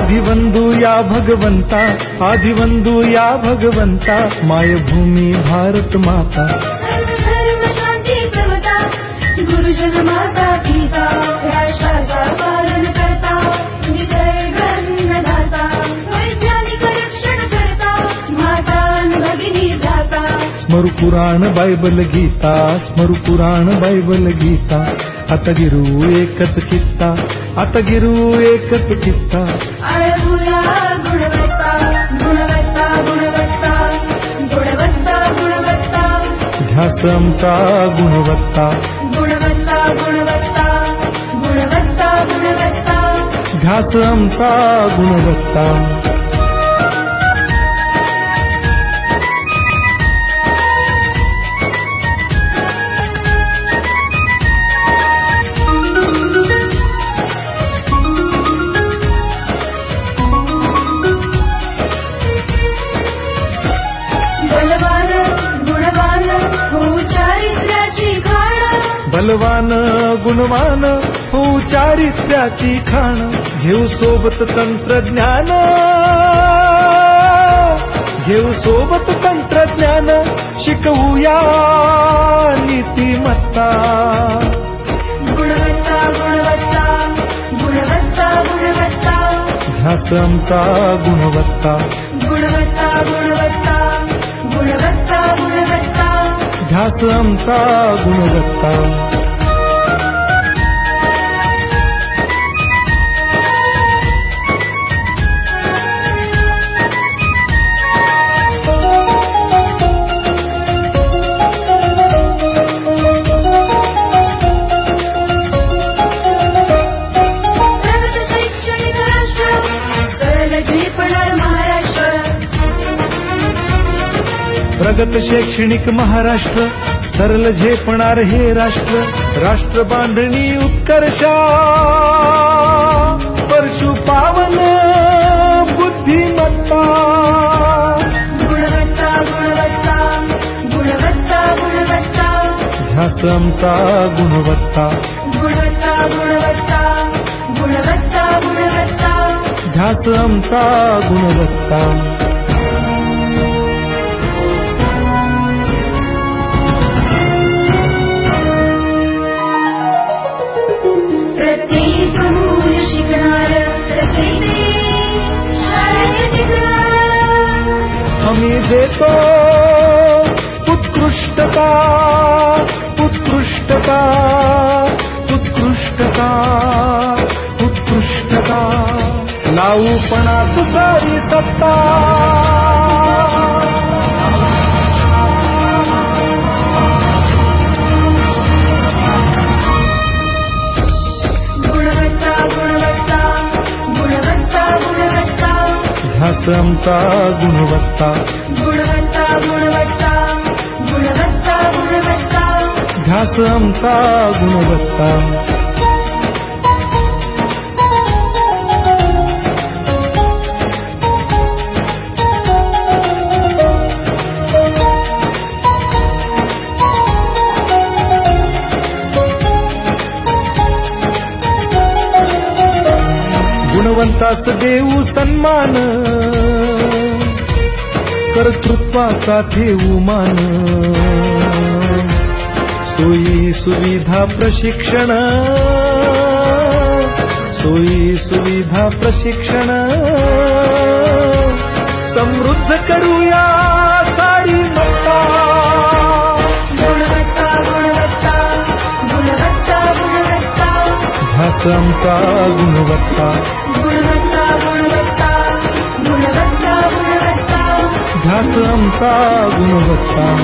आदिवंदू या भगवंता, आदिवंदू या भगवंता, मायभूमी भारत माता. सर्वधर्म शांती समता, गुरुजन माता पिता, राष्ट्राचा पालन करता, निसर्ग अन्नदाता, वैज्ञानिक रक्षण करता, माता भगिनी भ्राता. स्मरु पुराण बायबल गीता, स्मरु पुराण बायबल गीता. आता गिरू एकच कित्ता, आता गिरू एकच कित्ता. आळवूया गुणवत्ता, गुणवत्ता, गुणवत्ता, गुणवत्ता, गुणवत्ता. ध्यास आमचा गुणवत्ता, गुणवत्ता, गुणवत्ता, गुणवत्ता, गुणवत्ता. ध्यास आमचा गुणवत्ता. बलवान गुणवान होऊ चारित्र्याची खाण. बलवान गुणवान होऊ चारित्र्याची खाण. घेऊ सोबत तंत्रज्ञान, घेऊ सोबत तंत्रज्ञान. शिकवूया नीतिमत्ता. गुणवत्ता, गुणवत्ता, गुणवत्ता, गुणवत्ता. ध्यास आमचा गुणवत्ता, गुणवत्ता, गुणवत्ता, गुणवत्ता, गुणवत्ता. ध्यास आमचा गुणवत्ता. प्रगत शैक्षणिक राष्ट्र, सरळ झेपणार महाराष्ट्र. प्रगत शैक्षणिक महाराष्ट्र, सरल झेपणार हे राष्ट्र. राष्ट्र बांधणी उत्कर्षा, परशु पावन बुद्धिमत्ता. गुणवत्ता, गुणवत्ता, गुणवत्ता, गुणवत्ता. ध्यास आमचा गुणवत्ता, गुणवत्ता, गुणवत्ता, गुणवत्ता, गुणवत्ता. ध्यास आमचा गुणवत्ता. प्रत्येक मूल शिकणार, तसे ते शाळेत टिकणार. हमी देतो उत्कृष्टता, उत्कृष्टता, उत्कृष्टता, उत्कृष्टता. लावू पणास सारी सत्ता. गुणवत्ता, गुणवत्ता, गुणवत्ता, गुणवत्ता. ध्यास आमचा गुणवत्ता, गुणवत्ता, गुणवत्ता, गुणवत्ता, गुणवत्ता. ध्यास आमचा गुणवत्ता. गुणवंतास देऊ सन्मान, कर्तृत्वाचा ठेवू मान. सोयी सुविधा प्रशिक्षण, सोयी सुविधा प्रशिक्षण. समृद्ध करूया सारी मत्ता. गुणवत्ता, गुणवत्ता, गुणवत्ता, गुणवत्ता. ध्यास आमचा गुणवत्ता, गुणवत्ता, गुणवत्ता, गुणवत्ता, गुणवत्ता. ध्यास आमचा गुणवत्ता.